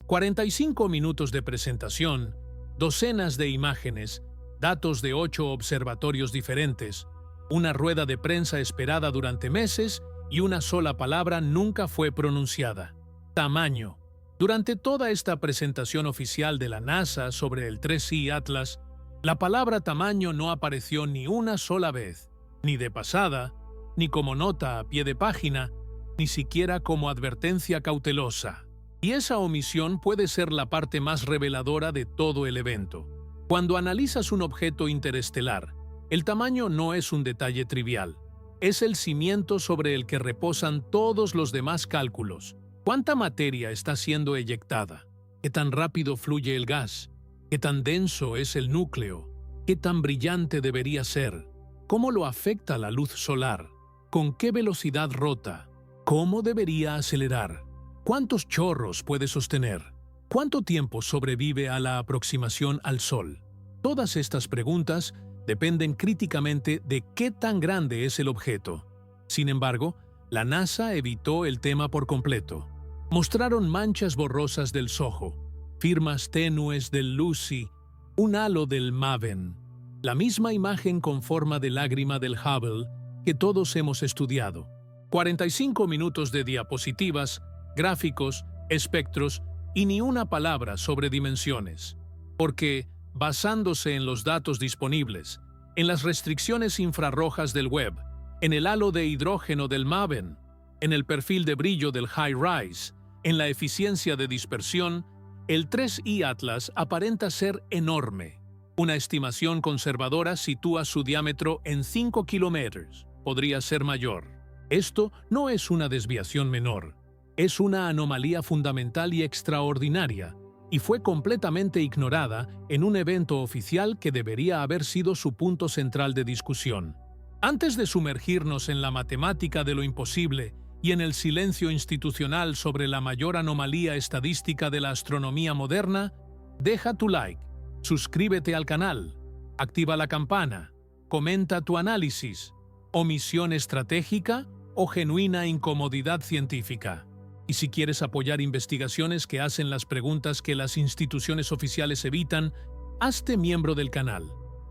45 minutos de presentación, docenas de imágenes, datos de 8 observatorios diferentes, una rueda de prensa esperada durante meses y una sola palabra nunca fue pronunciada. Tamaño. Durante toda esta presentación oficial de la NASA sobre el 3I Atlas, la palabra tamaño no apareció ni una sola vez, ni de pasada, ni como nota a pie de página, ni siquiera como advertencia cautelosa. Y esa omisión puede ser la parte más reveladora de todo el evento. Cuando analizas un objeto interestelar, el tamaño no es un detalle trivial. Es el cimiento sobre el que reposan todos los demás cálculos. ¿Cuánta materia está siendo eyectada? ¿Qué tan rápido fluye el gas? ¿Qué tan denso es el núcleo? ¿Qué tan brillante debería ser? ¿Cómo lo afecta la luz solar? ¿Con qué velocidad rota? ¿Cómo debería acelerar? ¿Cuántos chorros puede sostener? ¿Cuánto tiempo sobrevive a la aproximación al Sol? Todas estas preguntas dependen críticamente de qué tan grande es el objeto. Sin embargo, la NASA evitó el tema por completo. Mostraron manchas borrosas del SOHO, firmas tenues del Lucy, un halo del MAVEN, la misma imagen con forma de lágrima del Hubble que todos hemos estudiado. 45 minutos de diapositivas, gráficos, espectros y ni una palabra sobre dimensiones. Porque, basándose en los datos disponibles, en las restricciones infrarrojas del web, en el halo de hidrógeno del MAVEN, en el perfil de brillo del HiRISE, en la eficiencia de dispersión, el 3I Atlas aparenta ser enorme. Una estimación conservadora sitúa su diámetro en 5 kilómetros. Podría ser mayor. Esto no es una desviación menor. Es una anomalía fundamental y extraordinaria, y fue completamente ignorada en un evento oficial que debería haber sido su punto central de discusión. Antes de sumergirnos en la matemática de lo imposible y en el silencio institucional sobre la mayor anomalía estadística de la astronomía moderna, deja tu like, suscríbete al canal, activa la campana, comenta tu análisis, omisión estratégica o genuina incomodidad científica. Y si quieres apoyar investigaciones que hacen las preguntas que las instituciones oficiales evitan, hazte miembro del canal.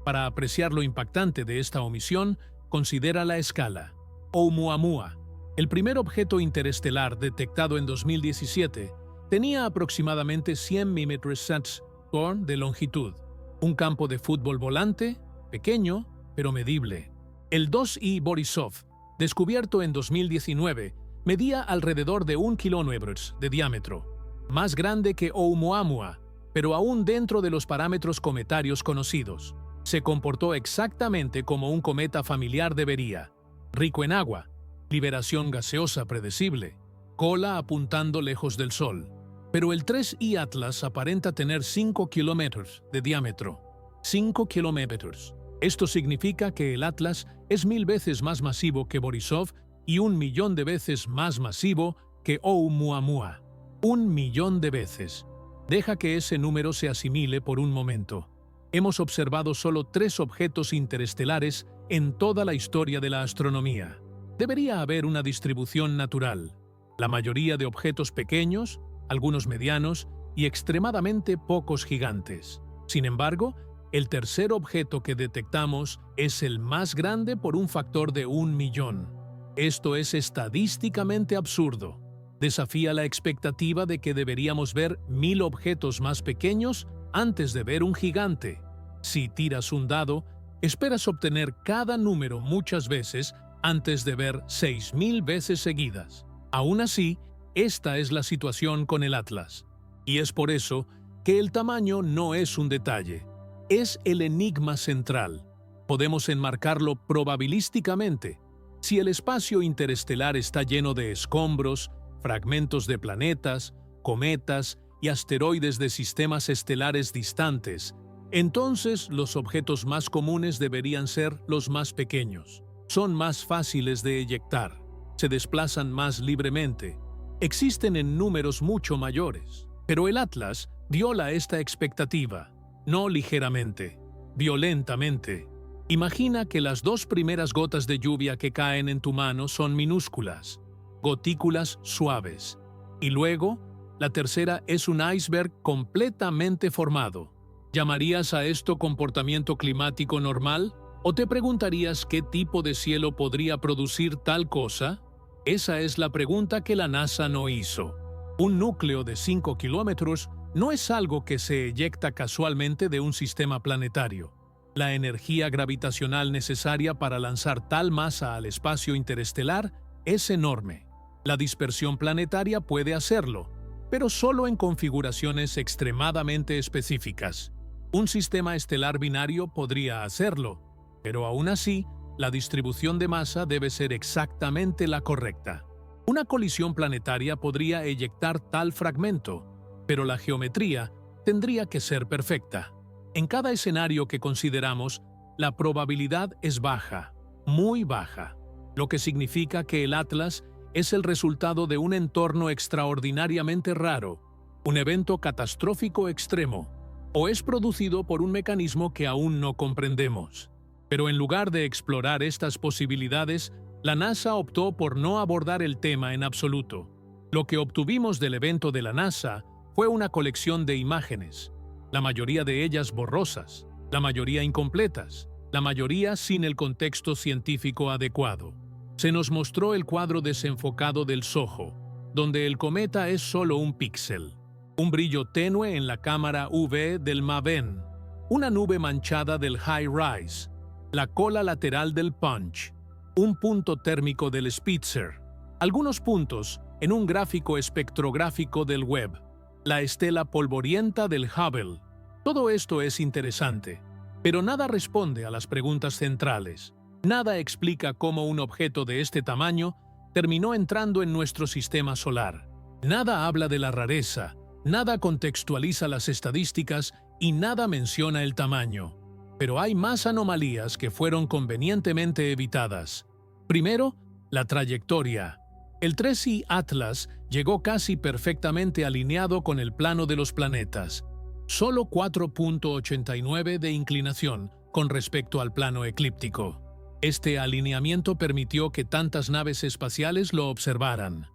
Para apreciar lo impactante de esta omisión, considera la escala. Oumuamua, el primer objeto interestelar detectado en 2017, tenía aproximadamente 100 mm de longitud. Un campo de fútbol volante, pequeño, pero medible. El 2I Borisov, descubierto en 2019, medía alrededor de 1 kilómetro de diámetro, más grande que Oumuamua, pero aún dentro de los parámetros cometarios conocidos. Se comportó exactamente como un cometa familiar debería: rico en agua, liberación gaseosa predecible, cola apuntando lejos del Sol. Pero el 3I Atlas aparenta tener 5 kilómetros de diámetro. 5 kilómetros. Esto significa que el Atlas es 1000 veces más masivo que Borisov y 1.000.000 de veces más masivo que Oumuamua. 1.000.000 de veces. Deja que ese número se asimile por un momento. Hemos observado solo 3 objetos interestelares en toda la historia de la astronomía. Debería haber una distribución natural. La mayoría de objetos pequeños, algunos medianos y extremadamente pocos gigantes. Sin embargo, el tercer objeto que detectamos es el más grande por un factor de 1.000.000. Esto es estadísticamente absurdo. Desafía la expectativa de que deberíamos ver 1000 objetos más pequeños antes de ver un gigante. Si tiras un dado, esperas obtener cada número muchas veces antes de ver 6000 veces seguidas. Aún así, esta es la situación con el Atlas. Y es por eso que el tamaño no es un detalle. Es el enigma central. Podemos enmarcarlo probabilísticamente. Si el espacio interestelar está lleno de escombros, fragmentos de planetas, cometas y asteroides de sistemas estelares distantes, entonces los objetos más comunes deberían ser los más pequeños. Son más fáciles de eyectar, se desplazan más libremente, existen en números mucho mayores. Pero el Atlas viola esta expectativa, no ligeramente, violentamente. Imagina que las 2 primeras gotas de lluvia que caen en tu mano son minúsculas, gotículas suaves, y luego La tercera es un iceberg completamente formado. ¿Llamarías a esto comportamiento climático normal? ¿O te preguntarías qué tipo de cielo podría producir tal cosa? Esa es la pregunta que la NASA no hizo. Un núcleo de 5 kilómetros no es algo que se eyecta casualmente de un sistema planetario. La energía gravitacional necesaria para lanzar tal masa al espacio interestelar es enorme. La dispersión planetaria puede hacerlo, pero solo en configuraciones extremadamente específicas. Un sistema estelar binario podría hacerlo, pero aún así, la distribución de masa debe ser exactamente la correcta. Una colisión planetaria podría eyectar tal fragmento, pero la geometría tendría que ser perfecta. En cada escenario que consideramos, la probabilidad es baja, muy baja, lo que significa que el Atlas es el resultado de un entorno extraordinariamente raro, un evento catastrófico extremo, o es producido por un mecanismo que aún no comprendemos. Pero en lugar de explorar estas posibilidades, la NASA optó por no abordar el tema en absoluto. Lo que obtuvimos del evento de la NASA fue una colección de imágenes, la mayoría de ellas borrosas, la mayoría incompletas, la mayoría sin el contexto científico adecuado. Se nos mostró el cuadro desenfocado del SOHO, donde el cometa es solo un píxel, un brillo tenue en la cámara UV del MAVEN, una nube manchada del HiRISE, la cola lateral del Punch, un punto térmico del Spitzer, algunos puntos en un gráfico espectrográfico del Webb, la estela polvorienta del Hubble. Todo esto es interesante, pero nada responde a las preguntas centrales. Nada explica cómo un objeto de este tamaño terminó entrando en nuestro sistema solar. Nada habla de la rareza, nada contextualiza las estadísticas y nada menciona el tamaño. Pero hay más anomalías que fueron convenientemente evitadas. Primero, la trayectoria. El 3I Atlas llegó casi perfectamente alineado con el plano de los planetas, solo 4.89 de inclinación con respecto al plano eclíptico. Este alineamiento permitió que tantas naves espaciales lo observaran.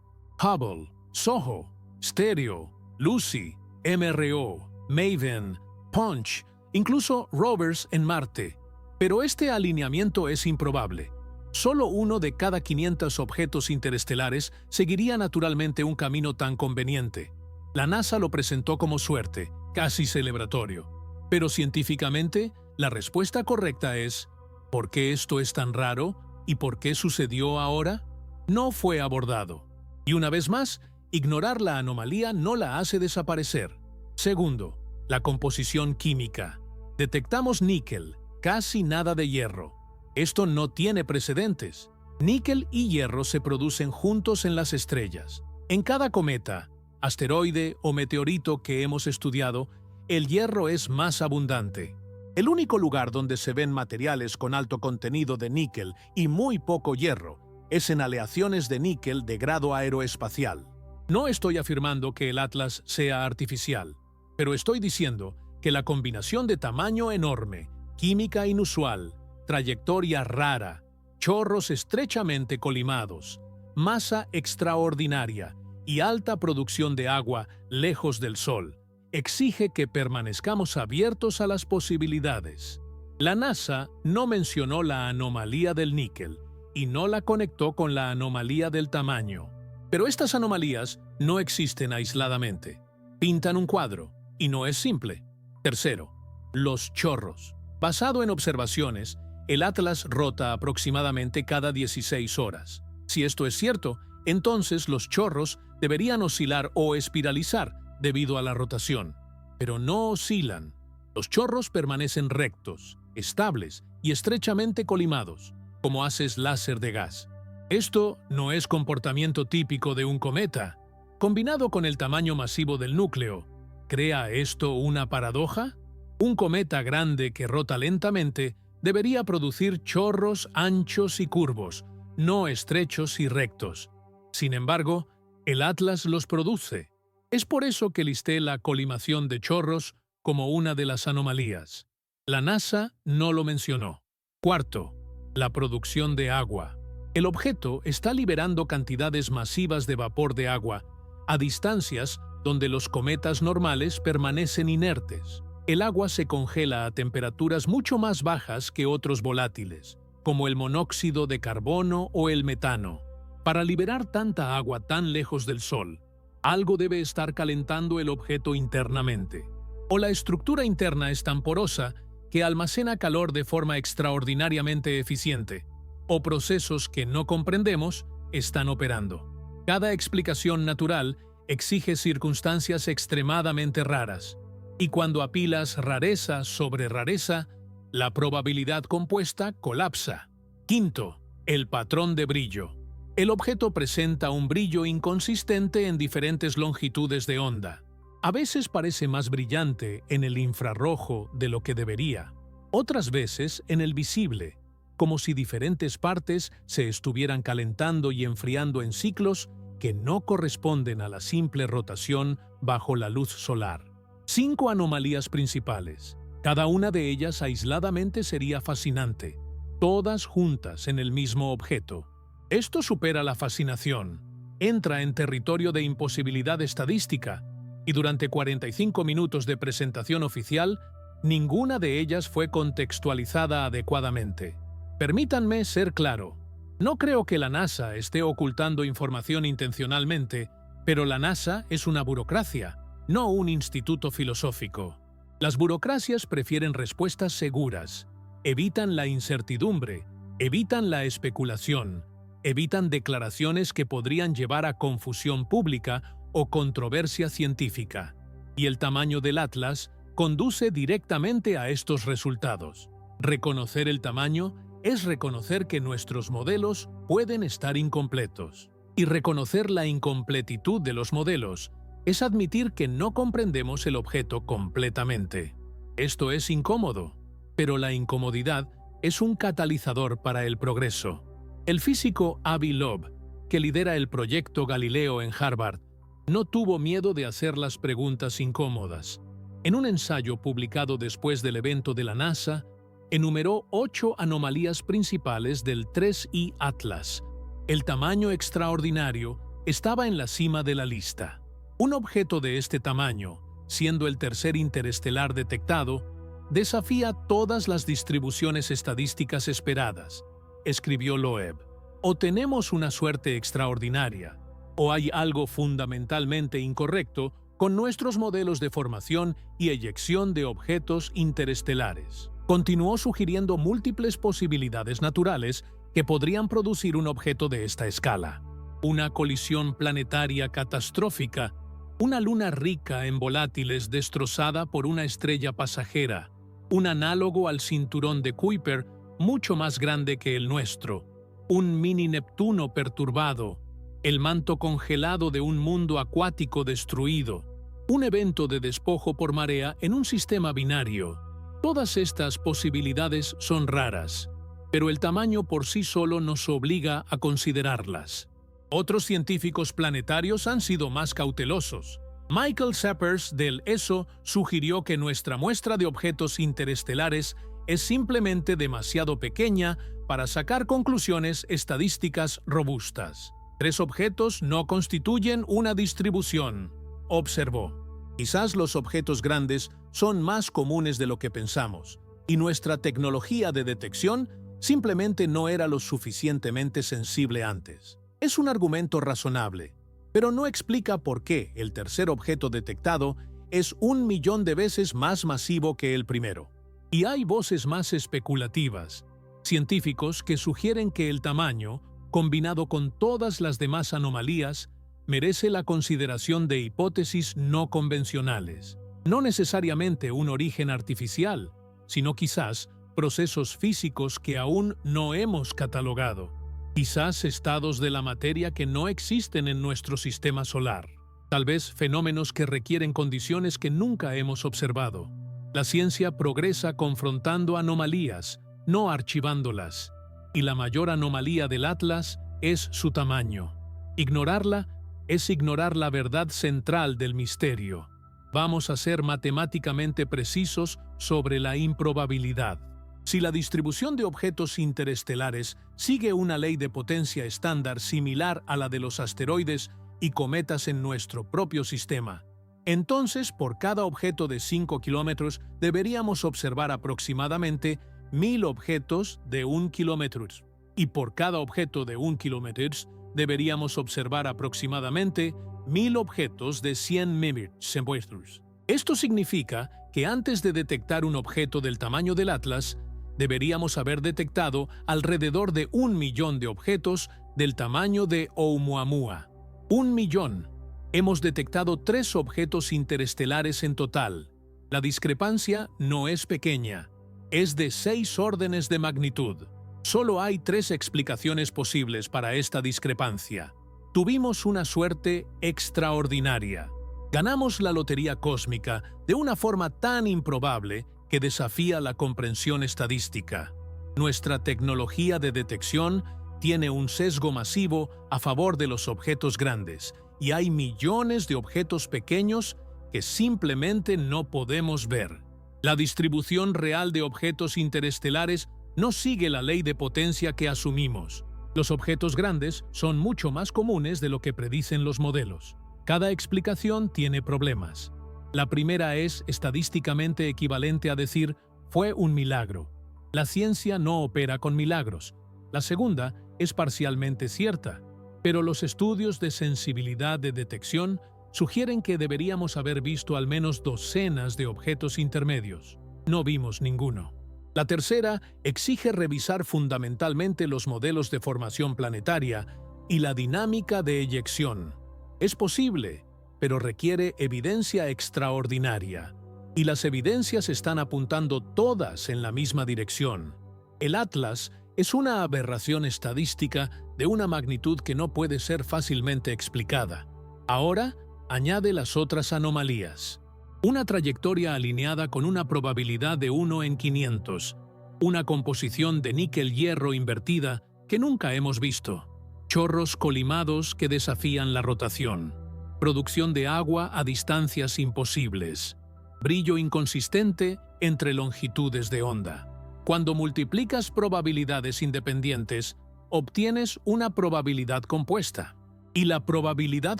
Hubble, SOHO, Stereo, Lucy, MRO, MAVEN, Punch, incluso rovers en Marte. Pero este alineamiento es improbable. Solo uno de cada 500 objetos interestelares seguiría naturalmente un camino tan conveniente. La NASA lo presentó como suerte, casi celebratorio. Pero científicamente, la respuesta correcta es: ¿por qué esto es tan raro y por qué sucedió ahora? No fue abordado. Y una vez más, ignorar la anomalía no la hace desaparecer. Segundo, la composición química. Detectamos níquel, casi nada de hierro. Esto no tiene precedentes. Níquel y hierro se producen juntos en las estrellas. En cada cometa, asteroide o meteorito que hemos estudiado, el hierro es más abundante. El único lugar donde se ven materiales con alto contenido de níquel y muy poco hierro es en aleaciones de níquel de grado aeroespacial. No estoy afirmando que el Atlas sea artificial, pero estoy diciendo que la combinación de tamaño enorme, química inusual, trayectoria rara, chorros estrechamente colimados, masa extraordinaria y alta producción de agua lejos del Sol exige que permanezcamos abiertos a las posibilidades. La NASA no mencionó la anomalía del níquel y no la conectó con la anomalía del tamaño. Pero estas anomalías no existen aisladamente. Pintan un cuadro, y no es simple. Tercero, los chorros. Basado en observaciones, el Atlas rota aproximadamente cada 16 horas. Si esto es cierto, entonces los chorros deberían oscilar o espiralizar debido a la rotación. Pero no oscilan. Los chorros permanecen rectos, estables y estrechamente colimados, como haces láser de gas. Esto no es comportamiento típico de un cometa. Combinado con el tamaño masivo del núcleo, ¿crea esto una paradoja? Un cometa grande que rota lentamente debería producir chorros anchos y curvos, no estrechos y rectos. Sin embargo, el Atlas los produce. Es por eso que listé la colimación de chorros como una de las anomalías. La NASA no lo mencionó. Cuarto, la producción de agua. El objeto está liberando cantidades masivas de vapor de agua a distancias donde los cometas normales permanecen inertes. El agua se congela a temperaturas mucho más bajas que otros volátiles, como el monóxido de carbono o el metano. Para liberar tanta agua tan lejos del Sol, algo debe estar calentando el objeto internamente. O la estructura interna es tan porosa que almacena calor de forma extraordinariamente eficiente, o procesos que no comprendemos están operando. Cada explicación natural exige circunstancias extremadamente raras, y cuando apilas rareza sobre rareza, la probabilidad compuesta colapsa. Quinto, el patrón de brillo. El objeto presenta un brillo inconsistente en diferentes longitudes de onda. A veces parece más brillante en el infrarrojo de lo que debería, otras veces en el visible, como si diferentes partes se estuvieran calentando y enfriando en ciclos que no corresponden a la simple rotación bajo la luz solar. 5 anomalías principales. Cada una de ellas aisladamente sería fascinante, todas juntas en el mismo objeto. Esto supera la fascinación, entra en territorio de imposibilidad estadística, y durante 45 minutos de presentación oficial, ninguna de ellas fue contextualizada adecuadamente. Permítanme ser claro. No creo que la NASA esté ocultando información intencionalmente, pero la NASA es una burocracia, no un instituto filosófico. Las burocracias prefieren respuestas seguras, evitan la incertidumbre, evitan la especulación, evitan declaraciones que podrían llevar a confusión pública o controversia científica. Y el tamaño del Atlas conduce directamente a estos resultados. Reconocer el tamaño es reconocer que nuestros modelos pueden estar incompletos. Y reconocer la incompletitud de los modelos es admitir que no comprendemos el objeto completamente. Esto es incómodo, pero la incomodidad es un catalizador para el progreso. El físico Avi Loeb, que lidera el proyecto Galileo en Harvard, no tuvo miedo de hacer las preguntas incómodas. En un ensayo publicado después del evento de la NASA, enumeró 8 anomalías principales del 3I Atlas. El tamaño extraordinario estaba en la cima de la lista. Un objeto de este tamaño, siendo el tercer interestelar detectado, desafía todas las distribuciones estadísticas esperadas, escribió Loeb. O tenemos una suerte extraordinaria, o hay algo fundamentalmente incorrecto con nuestros modelos de formación y eyección de objetos interestelares. Continuó sugiriendo múltiples posibilidades naturales que podrían producir un objeto de esta escala. Una colisión planetaria catastrófica, una luna rica en volátiles destrozada por una estrella pasajera, un análogo al cinturón de Kuiper mucho más grande que el nuestro, un mini Neptuno perturbado, el manto congelado de un mundo acuático destruido, un evento de despojo por marea en un sistema binario. Todas estas posibilidades son raras, pero el tamaño por sí solo nos obliga a considerarlas. Otros científicos planetarios han sido más cautelosos. Michael Sappers del ESO sugirió que nuestra muestra de objetos interestelares es simplemente demasiado pequeña para sacar conclusiones estadísticas robustas. 3 objetos no constituyen una distribución, observó. Quizás los objetos grandes son más comunes de lo que pensamos, y nuestra tecnología de detección simplemente no era lo suficientemente sensible antes. Es un argumento razonable, pero no explica por qué el tercer objeto detectado es 1.000.000 de veces más masivo que el primero. Y hay voces más especulativas, científicos que sugieren que el tamaño, combinado con todas las demás anomalías, merece la consideración de hipótesis no convencionales. No necesariamente un origen artificial, sino quizás procesos físicos que aún no hemos catalogado. Quizás estados de la materia que no existen en nuestro sistema solar. Tal vez fenómenos que requieren condiciones que nunca hemos observado. La ciencia progresa confrontando anomalías, no archivándolas. Y la mayor anomalía del Atlas es su tamaño. Ignorarla es ignorar la verdad central del misterio. Vamos a ser matemáticamente precisos sobre la improbabilidad. Si la distribución de objetos interestelares sigue una ley de potencia estándar similar a la de los asteroides y cometas en nuestro propio sistema, Entonces, por cada objeto de 5 kilómetros, deberíamos observar aproximadamente 1000 objetos de 1 kilómetro. Y por cada objeto de 1 kilómetro, deberíamos observar aproximadamente 1000 objetos de 100 milímetros. Esto significa que antes de detectar un objeto del tamaño del Atlas, deberíamos haber detectado alrededor de 1 millón de objetos del tamaño de Oumuamua. 1 millón. Hemos detectado 3 objetos interestelares en total. La discrepancia no es pequeña, es de 6 órdenes de magnitud. Solo hay 3 explicaciones posibles para esta discrepancia. Tuvimos una suerte extraordinaria. Ganamos la lotería cósmica de una forma tan improbable que desafía la comprensión estadística. Nuestra tecnología de detección tiene un sesgo masivo a favor de los objetos grandes, y hay millones de objetos pequeños que simplemente no podemos ver. La distribución real de objetos interestelares no sigue la ley de potencia que asumimos. Los objetos grandes son mucho más comunes de lo que predicen los modelos. Cada explicación tiene problemas. La primera es estadísticamente equivalente a decir «fue un milagro». La ciencia no opera con milagros. La segunda es parcialmente cierta, pero los estudios de sensibilidad de detección sugieren que deberíamos haber visto al menos docenas de objetos intermedios. No vimos ninguno. La tercera exige revisar fundamentalmente los modelos de formación planetaria y la dinámica de eyección. Es posible, pero requiere evidencia extraordinaria. Y las evidencias están apuntando todas en la misma dirección. El Atlas es una aberración estadística de una magnitud que no puede ser fácilmente explicada. Ahora, añade las otras anomalías. Una trayectoria alineada con una probabilidad de 1 en 500. Una composición de níquel-hierro invertida que nunca hemos visto. Chorros colimados que desafían la rotación. Producción de agua a distancias imposibles. Brillo inconsistente entre longitudes de onda. Cuando multiplicas probabilidades independientes, obtienes una probabilidad compuesta. Y la probabilidad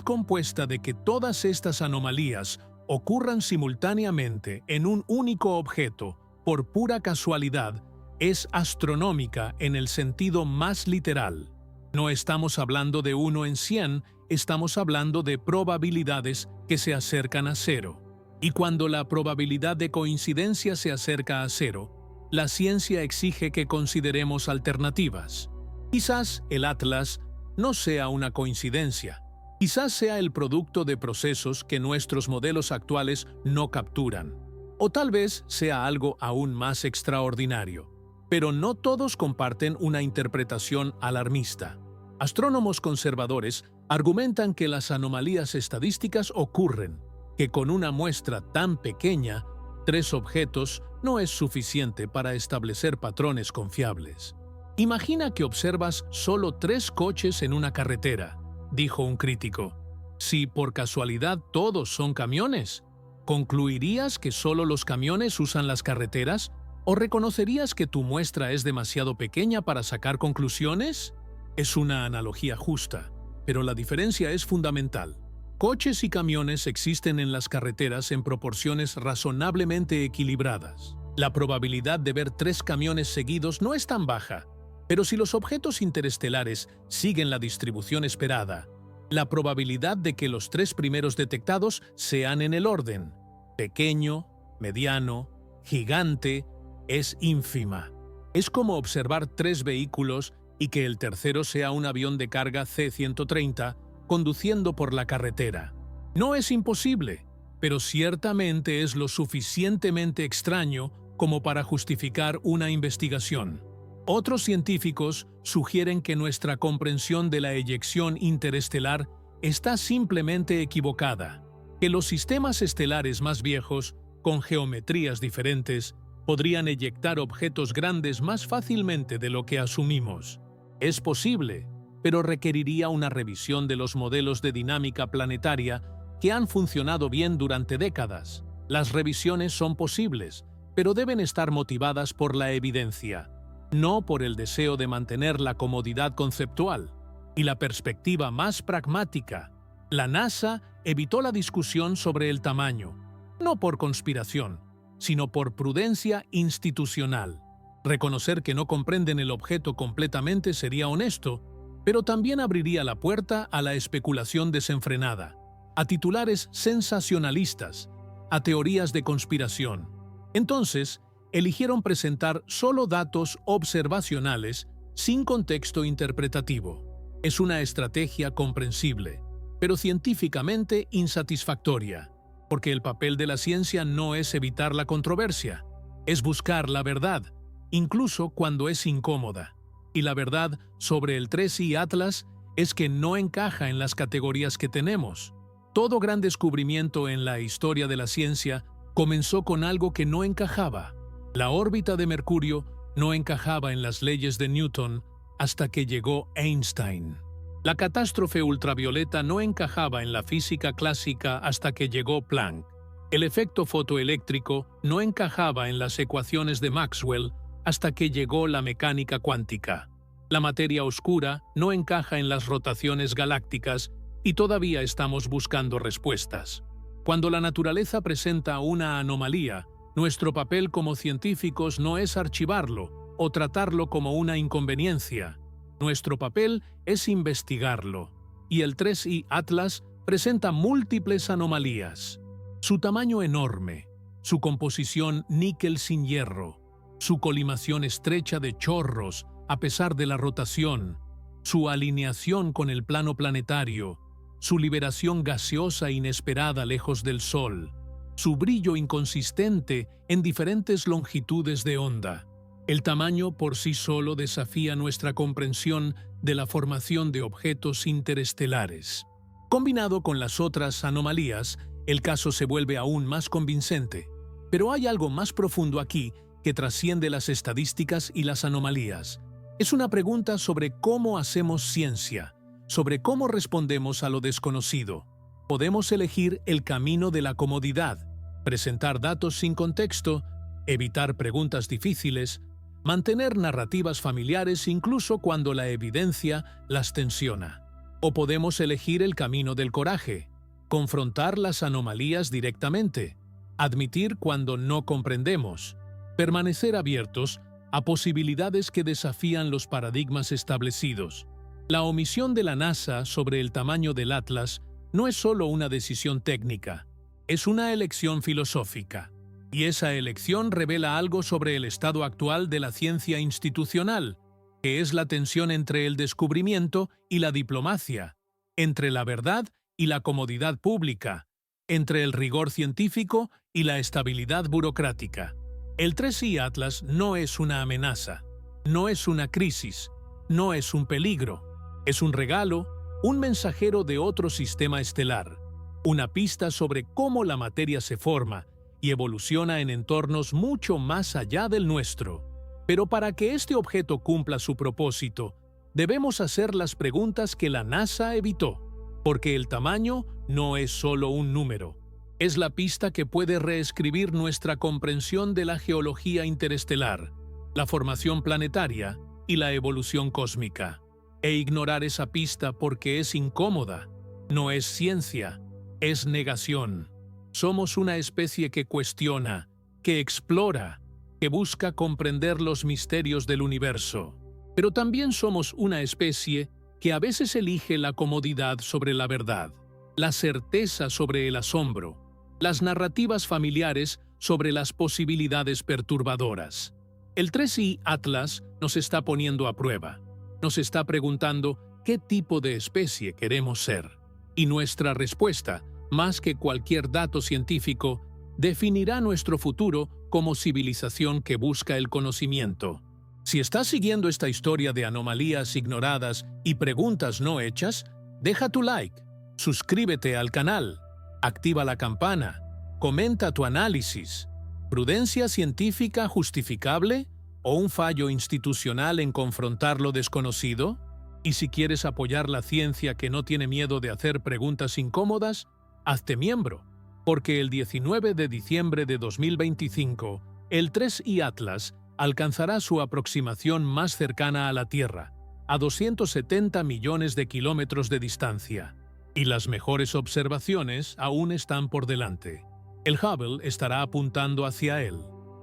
compuesta de que todas estas anomalías ocurran simultáneamente en un único objeto, por pura casualidad, es astronómica en el sentido más literal. No estamos hablando de 1 en 100, estamos hablando de probabilidades que se acercan a 0. Y cuando la probabilidad de coincidencia se acerca a 0, la ciencia exige que consideremos alternativas. Quizás el Atlas no sea una coincidencia. Quizás sea el producto de procesos que nuestros modelos actuales no capturan. O tal vez sea algo aún más extraordinario. Pero no todos comparten una interpretación alarmista. Astrónomos conservadores argumentan que las anomalías estadísticas ocurren, que con una muestra tan pequeña, 3 objetos no es suficiente para establecer patrones confiables. Imagina que observas solo 3 coches en una carretera, dijo un crítico. Si por casualidad todos son camiones, ¿concluirías que solo los camiones usan las carreteras? ¿O reconocerías que tu muestra es demasiado pequeña para sacar conclusiones? Es una analogía justa, pero la diferencia es fundamental. Coches y camiones existen en las carreteras en proporciones razonablemente equilibradas. La probabilidad de ver 3 camiones seguidos no es tan baja, pero si los objetos interestelares siguen la distribución esperada, la probabilidad de que los 3 primeros detectados sean en el orden pequeño, mediano, gigante, es ínfima. Es como observar 3 vehículos y que el tercero sea un avión de carga C-130 conduciendo por la carretera. No es imposible, pero ciertamente es lo suficientemente extraño como para justificar una investigación. Otros científicos sugieren que nuestra comprensión de la eyección interestelar está simplemente equivocada, que los sistemas estelares más viejos, con geometrías diferentes, podrían eyectar objetos grandes más fácilmente de lo que asumimos. Es posible, pero requeriría una revisión de los modelos de dinámica planetaria que han funcionado bien durante décadas. Las revisiones son posibles, pero deben estar motivadas por la evidencia, no por el deseo de mantener la comodidad conceptual. Y la perspectiva más pragmática La NASA evitó la discusión sobre el tamaño, no por conspiración, sino por prudencia institucional. Reconocer que no comprenden el objeto completamente sería honesto, pero también abriría la puerta a la especulación desenfrenada, a titulares sensacionalistas, a teorías de conspiración. Entonces, eligieron presentar solo datos observacionales sin contexto interpretativo. Es una estrategia comprensible, pero científicamente insatisfactoria, porque el papel de la ciencia no es evitar la controversia, es buscar la verdad, incluso cuando es incómoda. Y la verdad sobre el 3I Atlas es que no encaja en las categorías que tenemos. Todo gran descubrimiento en la historia de la ciencia comenzó con algo que no encajaba. La órbita de Mercurio no encajaba en las leyes de Newton hasta que llegó Einstein. La catástrofe ultravioleta no encajaba en la física clásica hasta que llegó Planck. El efecto fotoeléctrico no encajaba en las ecuaciones de Maxwell hasta que llegó la mecánica cuántica. La materia oscura no encaja en las rotaciones galácticas y todavía estamos buscando respuestas. Cuando la naturaleza presenta una anomalía, nuestro papel como científicos no es archivarlo o tratarlo como una inconveniencia. Nuestro papel es investigarlo, y el 3I Atlas presenta múltiples anomalías. Su tamaño enorme, su composición níquel sin hierro, su colimación estrecha de chorros a pesar de la rotación, su alineación con el plano planetario, su liberación gaseosa inesperada lejos del Sol, su brillo inconsistente en diferentes longitudes de onda. El tamaño por sí solo desafía nuestra comprensión de la formación de objetos interestelares. Combinado con las otras anomalías, el caso se vuelve aún más convincente. Pero hay algo más profundo aquí que trasciende las estadísticas y las anomalías. Es una pregunta sobre cómo hacemos ciencia, sobre cómo respondemos a lo desconocido. Podemos elegir el camino de la comodidad, presentar datos sin contexto, evitar preguntas difíciles, mantener narrativas familiares incluso cuando la evidencia las tensiona. O podemos elegir el camino del coraje, confrontar las anomalías directamente, admitir cuando no comprendemos, permanecer abiertos a posibilidades que desafían los paradigmas establecidos. La omisión de la NASA sobre el tamaño del Atlas no es solo una decisión técnica, es una elección filosófica. Y esa elección revela algo sobre el estado actual de la ciencia institucional, que es la tensión entre el descubrimiento y la diplomacia, entre la verdad y la comodidad pública, entre el rigor científico y la estabilidad burocrática. El 3I Atlas no es una amenaza, no es una crisis, no es un peligro, es un regalo, un mensajero de otro sistema estelar, una pista sobre cómo la materia se forma y evoluciona en entornos mucho más allá del nuestro. Pero para que este objeto cumpla su propósito, debemos hacer las preguntas que la NASA evitó, porque el tamaño no es solo un número. Es la pista que puede reescribir nuestra comprensión de la geología interestelar, la formación planetaria y la evolución cósmica. E ignorar esa pista porque es incómoda, no es ciencia, es negación. Somos una especie que cuestiona, que explora, que busca comprender los misterios del universo. Pero también somos una especie que a veces elige la comodidad sobre la verdad, la certeza sobre el asombro, las narrativas familiares sobre las posibilidades perturbadoras. El 3I Atlas nos está poniendo a prueba. Nos está preguntando qué tipo de especie queremos ser. Y nuestra respuesta, más que cualquier dato científico, definirá nuestro futuro como civilización que busca el conocimiento. Si estás siguiendo esta historia de anomalías ignoradas y preguntas no hechas, deja tu like, suscríbete al canal, activa la campana, comenta tu análisis. ¿Prudencia científica justificable o un fallo institucional en confrontar lo desconocido? Y si quieres apoyar la ciencia que no tiene miedo de hacer preguntas incómodas, hazte miembro, porque el 19 de diciembre de 2025, el 3I Atlas alcanzará su aproximación más cercana a la Tierra, a 270 millones de kilómetros de distancia. Y las mejores observaciones aún están por delante. El Hubble estará apuntando hacia él.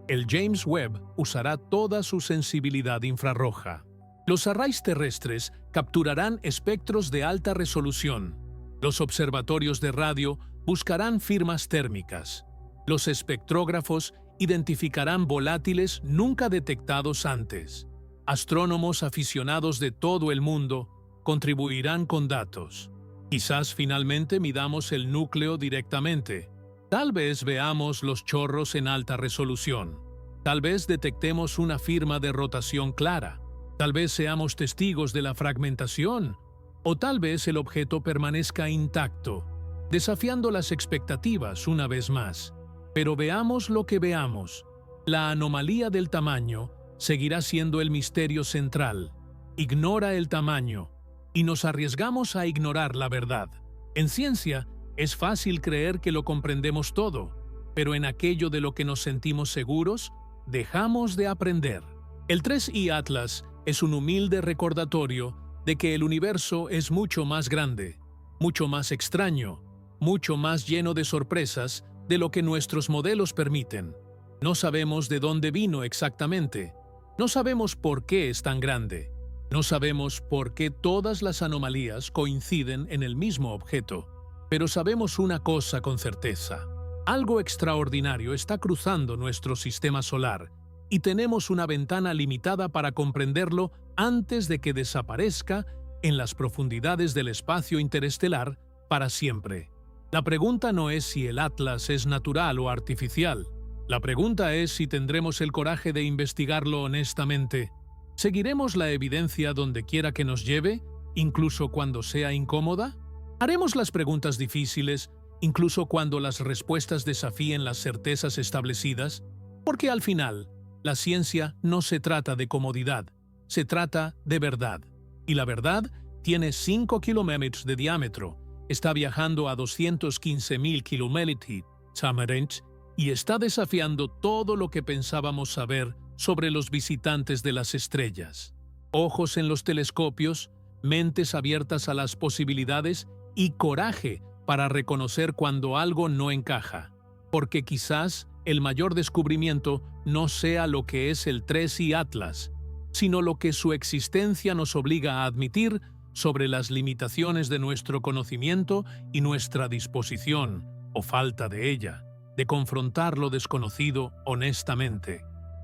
El James Webb usará toda su sensibilidad infrarroja. Los arrays terrestres capturarán espectros de alta resolución. Los observatorios de radio buscarán firmas térmicas. Los espectrógrafos identificarán volátiles nunca detectados antes. Astrónomos aficionados de todo el mundo contribuirán con datos. Quizás finalmente midamos el núcleo directamente. Tal vez veamos los chorros en alta resolución. Tal vez detectemos una firma de rotación clara. Tal vez seamos testigos de la fragmentación. O tal vez el objeto permanezca intacto, desafiando las expectativas una vez más. Pero veamos lo que veamos. La anomalía del tamaño seguirá siendo el misterio central. Ignora el tamaño, y nos arriesgamos a ignorar la verdad. En ciencia, es fácil creer que lo comprendemos todo, pero en aquello de lo que nos sentimos seguros, dejamos de aprender. El 3I Atlas es un humilde recordatorio de que el universo es mucho más grande, mucho más extraño, mucho más lleno de sorpresas de lo que nuestros modelos permiten. No sabemos de dónde vino exactamente, no sabemos por qué es tan grande, no sabemos por qué todas las anomalías coinciden en el mismo objeto, pero sabemos una cosa con certeza. Algo extraordinario está cruzando nuestro sistema solar y tenemos una ventana limitada para comprenderlo antes de que desaparezca en las profundidades del espacio interestelar para siempre. La pregunta no es si el Atlas es natural o artificial. La pregunta es si tendremos el coraje de investigarlo honestamente. ¿Seguiremos la evidencia donde quiera que nos lleve, incluso cuando sea incómoda? ¿Haremos las preguntas difíciles, incluso cuando las respuestas desafíen las certezas establecidas? Porque al final, la ciencia no se trata de comodidad, se trata de verdad. Y la verdad tiene 5 kilómetros de diámetro, está viajando a 215.000 kilómetros y está desafiando todo lo que pensábamos saber sobre los visitantes de las estrellas. Ojos en los telescopios, mentes abiertas a las posibilidades y coraje para reconocer cuando algo no encaja. Porque quizás el mayor descubrimiento no sea lo que es el 3I Atlas, sino lo que su existencia nos obliga a admitir sobre las limitaciones de nuestro conocimiento y nuestra disposición, o falta de ella, de confrontar lo desconocido honestamente.